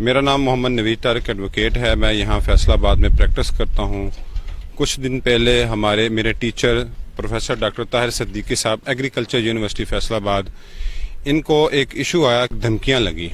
मेरा नाम मोहम्मद नवीद तारिक एडवोकेट है। मैं यहाँ फैसलाबाद में प्रैक्टिस करता हूँ। कुछ दिन पहले मेरे teacher professor doctor Tahir Siddiqui साहब एग्रीकल्चर यूनिवर्सिटी फैसलाबाद, इनको एक इशू आया, धमकियाँ लगी।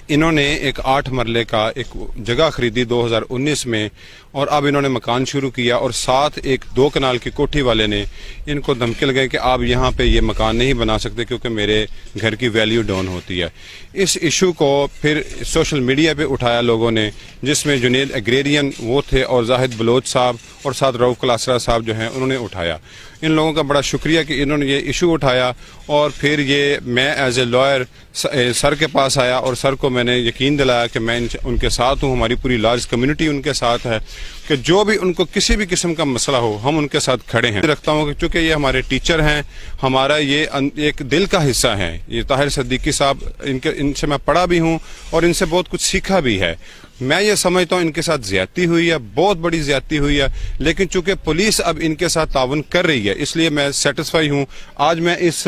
इन्होंने एक 8 मरले का एक जगह खरीदी 2019 में और अब इन्होंने मकान शुरू किया और साथ एक 2 कनाल की कोठी वाले ने इनको धमकी लगाई कि आप यहाँ पे ये मकान नहीं बना सकते क्योंकि मेरे घर की वैल्यू डाउन होती है। इस इशू को फिर सोशल मीडिया पे उठाया लोगों ने, जिसमें जुनेद एग्रेरियन वो थे और जाहिद बलोच साहब और साथ रऊफ क्लासरा साहब जो हैं उन्होंने उठाया। इन लोगों का बड़ा शुक्रिया कि इन्होंने ये इशू उठाया और फिर ये मैं एज ए लॉयर सर के पास आया और सर को मैंने यकीन दिलाया कि मैं उनके साथ हूँ, हमारी पूरी लार्ज कम्युनिटी उनके साथ है कि जो भी उनको किसी भी किस्म का मसला हो हम उनके साथ खड़े हैं। रखता हूँ कि चूँकि ये हमारे टीचर हैं, हमारा ये एक दिल का हिस्सा है। ये ताहिर सिद्दीकी साहब, इनसे मैं पढ़ा भी हूँ और इनसे बहुत कुछ सीखा भी है। मैं ये समझता हूँ इनके साथ ज्यादती हुई है, बहुत बड़ी ज्यादती हुई है, लेकिन चूंकि पुलिस अब इनके साथ ताउन कर रही है इसलिए मैं सेटिस्फाई हूँ। आज मैं इस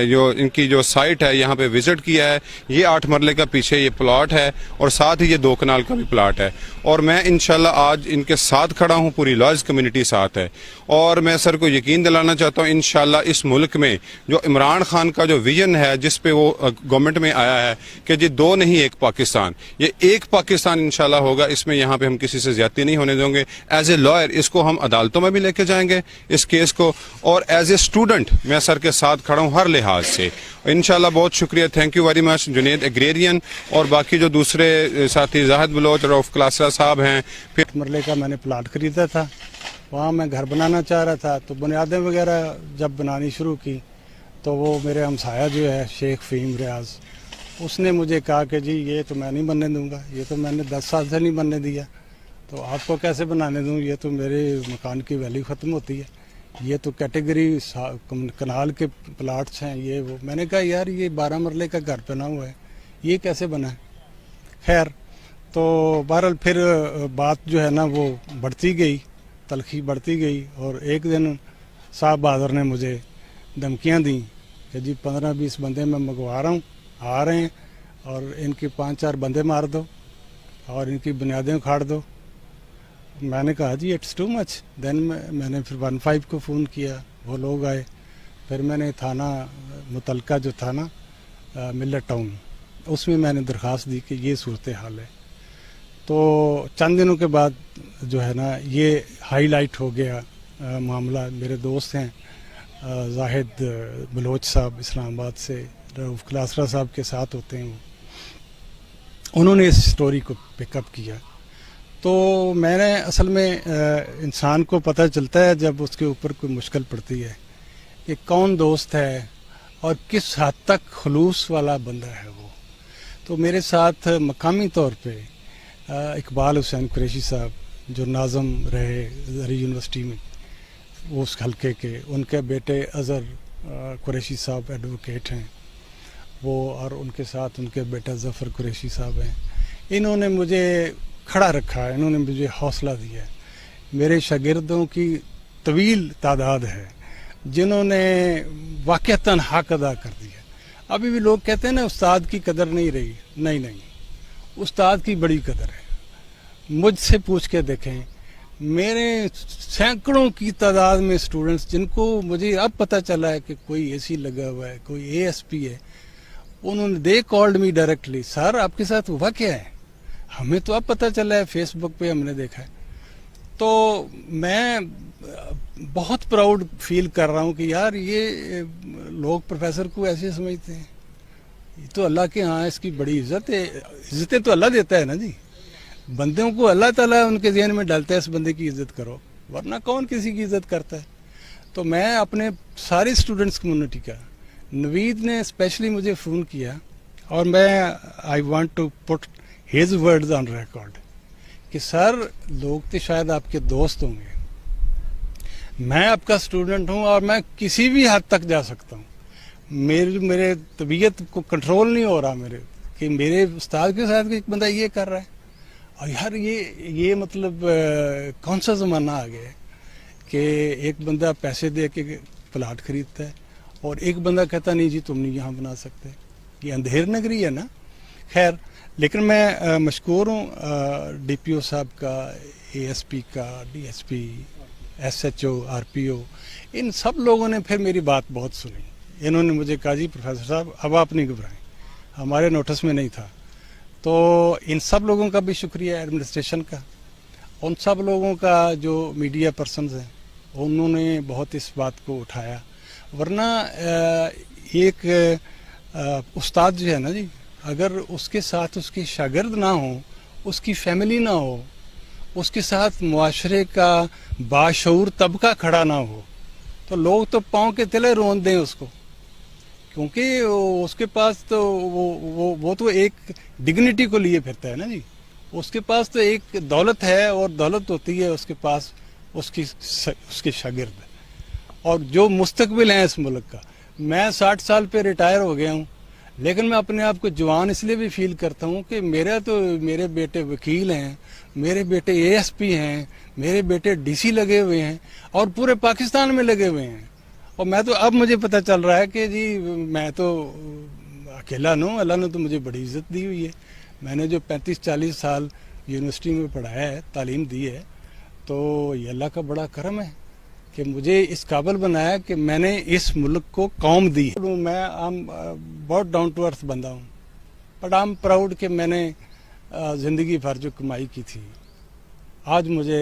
जो इनकी जो साइट है यहाँ पे विजिट किया है। ये 8 मरले का पीछे ये प्लॉट है और साथ ही ये 2 कनाल का भी प्लॉट है और मैं इंशाल्लाह आज इनके साथ खड़ा हूँ, पूरी लार्ज कम्युनिटी साथ है। और मैं सर को यकीन दिलाना चाहता हूँ इंशाल्लाह इस मुल्क में जो इमरान खान का जो विजन है जिस पे वो गवर्नमेंट में आया है कि जी 2 नहीं 1 पाकिस्तान, ये 1 पाकिस्तान इंशाल्लाह होगा। इसमें यहाँ पे हम किसी से ज्यादती नहीं होने देंगे। एज ए लॉयर इसको हम अदालतों में भी लेके जाएंगे इस केस को, और एज ए स्टूडेंट मैं सर के साथ खड़ा हूँ हर लिहाज से इंशाल्लाह। बहुत शुक्रिया, thank you very much Junaid agrarian और बाकी जो दूसरे साथी जाहिद बलोच रऊफ क्लासरा साहब हैं। फिर मरले का मैंने प्लाट खरीदा था, वहाँ मैं घर बनाना चाह रहा था, तो बुनियादें वगैरह जब बनानी शुरू की तो वो मेरे हमसाया जो है शेख फ़हीम रियाज, उसने मुझे कहा कि जी ये तो मैं नहीं बनने दूंगा, ये तो मैंने 10 साल से नहीं बनने दिया, तो आपको कैसे बनाने दूं, ये तो मेरे मकान की वैल्यू ख़त्म होती है, ये तो कैटेगरी कनाल के प्लाट्स हैं ये वो। मैंने कहा यार ये 12 मरले का घर बना हुआ है, ये कैसे बना है। खैर तो बहरहाल फिर बात जो है ना वो बढ़ती गई, तलखी बढ़ती गई और एक दिन साहब बहादुर ने मुझे धमकियाँ दी कि जी 15-20 बंदे मैं मंगवा रहा हूँ, आ रहे हैं और इनके 5-4 बंदे मार दो और इनकी बुनियादें उखाड़ दो। मैंने कहा जी इट्स टू मच। देन मैंने फिर 15 को फ़ोन किया, वो लोग आए। फिर मैंने थाना मुतलका जो था ना मिलट टाउन, उसमें मैंने दरख्वास्त दी कि ये सूरत हाल है। तो चंद दिनों के बाद जो है ना ये हाईलाइट हो गया मामला। मेरे दोस्त हैं जाहिद बलोच साहब इस्लामाबाद से, रऊफ क्लासरा साहब के साथ होते हैं वो, उन्होंने इस स्टोरी को पिकअप किया। तो मैंने असल में इंसान को पता चलता है जब उसके ऊपर कोई मुश्किल पड़ती है कि कौन दोस्त है और किस हद तक खलूस वाला बंदा है वो। तो मेरे साथ मकामी तौर पे इकबाल हुसैन कुरैशी साहब जो नाज़म रहे ज़री यूनिवर्सिटी में उस हल्के के, उनके बेटे अज़हर कुरैशी साहब एडवोकेट हैं वो, और उनके साथ उनके बेटा ज़फ़र कुरैशी साहब हैं। इन्होंने मुझे खड़ा रखा है, इन्होंने मुझे हौसला दिया है। मेरे शागिर्दों की तवील तादाद है जिन्होंने वाक़तन हक अदा कर दिया। अभी भी लोग कहते हैं ना उस्ताद की कदर नहीं रही, नहीं, उस्ताद की बड़ी कदर है। मुझसे पूछ के देखें, मेरे सैकड़ों की तादाद में स्टूडेंट्स जिनको मुझे अब पता चला है कि कोई एसी लगा हुआ है, कोई एएसपी है, उन्होंने they called me directly, sir आपके साथ हुआ क्या है, हमें तो अब पता चला है, फेसबुक पे हमने देखा है। तो मैं बहुत प्राउड फील कर रहा हूँ कि यार ये लोग प्रोफेसर को ऐसे समझते हैं, ये तो अल्लाह के यहाँ इसकी बड़ी इज्जत है। इज्जतें तो अल्लाह देता है ना जी, बंदों को अल्लाह ताला उनके ज़हन में डालता है इस बंदे की इज्जत करो, वरना कौन किसी की इज्जत करता है। तो मैं अपने सारे स्टूडेंट्स कम्युनिटी का, नवीद ने स्पेशली मुझे फ़ोन किया और मैं I want to put his words on record कि सर लोग तो शायद आपके दोस्त होंगे, मैं आपका स्टूडेंट हूँ और मैं किसी भी हद तक जा सकता हूँ। मेरे तबीयत को कंट्रोल नहीं हो रहा मेरे कि मेरे उस्ताद के साथ एक बंदा ये कर रहा है। और यार ये मतलब कौन सा ज़माना आ गया है कि एक बंदा पैसे दे के प्लाट खरीदता है और एक बंदा कहता नहीं जी तुम नहीं यहाँ बना सकते। ये अंधेर नगरी है ना। خیر لیکن میں مشکور ہوں ڈی پی او صاحب کا، اے ایس پی کا، D S P, S H O, R P O, ان سب لوگوں نے پھر میری بات بہت سنی. انہوں نے مجھے کہا جی پروفیسر صاحب اب آپ نہیں گھبرائیں، ہمارے نوٹس میں نہیں تھا. تو ان سب لوگوں کا بھی شکریہ ایڈمنسٹریشن کا، ان سب لوگوں کا جو میڈیا پرسنز ہیں انہوں نے بہت اس بات کو اٹھایا. ورنہ ایک استاد جو ہے نا جی، اگر اس کے ساتھ اس کے شاگرد نہ ہوں، اس کی فیملی نہ ہو، اس کے ساتھ معاشرے کا باشعور طبقہ کھڑا نہ ہو، تو لوگ تو پاؤں کے تلے رون دیں اس کو. کیونکہ اس کے پاس تو وہ تو ایک ڈگنیٹی کو لیے پھرتا ہے نا جی. اس کے پاس تو ایک دولت ہے، اور دولت ہوتی ہے اس کے پاس اس کے شاگرد، اور جو مستقبل ہیں اس ملک کا. میں 60 سال پہ ریٹائر ہو گیا ہوں، لیکن میں اپنے آپ کو جوان اس لیے بھی فیل کرتا ہوں کہ میرے بیٹے وکیل ہیں، میرے بیٹے اے ایس پی ہیں، میرے بیٹے ڈی سی لگے ہوئے ہیں، اور پورے پاکستان میں لگے ہوئے ہیں. اور میں تو اب مجھے پتہ چل رہا ہے کہ جی میں تو اکیلا نہ ہوں، اللہ نے تو مجھے بڑی عزت دی ہوئی ہے. میں نے جو 35-40 سال یونیورسٹی میں پڑھایا ہے، تعلیم دی ہے، تو یہ اللہ کا بڑا کرم ہے کہ مجھے اس قابل بنایا کہ میں نے اس ملک کو قوم دی ہے. میں بہت ڈاؤن ٹو ارتھ بندہ ہوں، بٹ آئی ایم پراؤڈ کہ میں نے زندگی بھر جو کمائی کی تھی، آج مجھے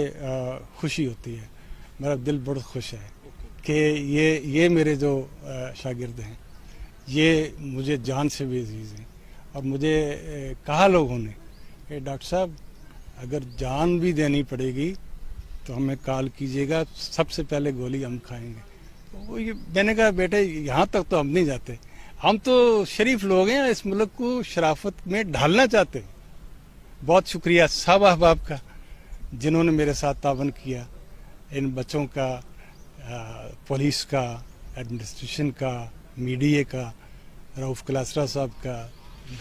خوشی ہوتی ہے، میرا دل بہت خوش ہے کہ یہ میرے جو شاگرد ہیں یہ مجھے جان سے بھی عزیز ہیں. اور مجھے کہا لوگوں نے کہ ڈاکٹر صاحب اگر جان بھی دینی پڑے گی تو ہمیں کال کیجیے گا، سب سے پہلے گولی ہم کھائیں گے. تو میں نے کہا بیٹے یہاں تک تو ہم نہیں جاتے، ہم تو شریف لوگ ہیں، اس ملک کو شرافت میں ڈھالنا چاہتے ہیں. بہت شکریہ سب احباب کا جنہوں نے میرے ساتھ تعاون کیا، ان بچوں کا، پولیس کا، ایڈمنسٹریشن کا، میڈیا کا، رؤف کلاسرا صاحب کا،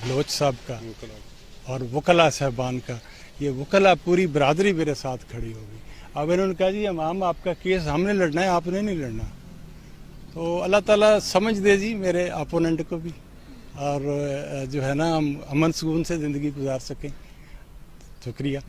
بلوچ صاحب کا، اور وکلاء صاحبان کا. یہ وکلاء پوری برادری میرے ساتھ کھڑی ہوگی. اب انہوں نے کہا جی امام آپ کا کیس ہم نے لڑنا ہے، آپ نے نہیں لڑنا. تو اللہ تعالیٰ سمجھ دے جی میرے اپوننٹ کو بھی، اور جو ہے نا ہم امن سکون سے زندگی گزار سکیں. شکریہ.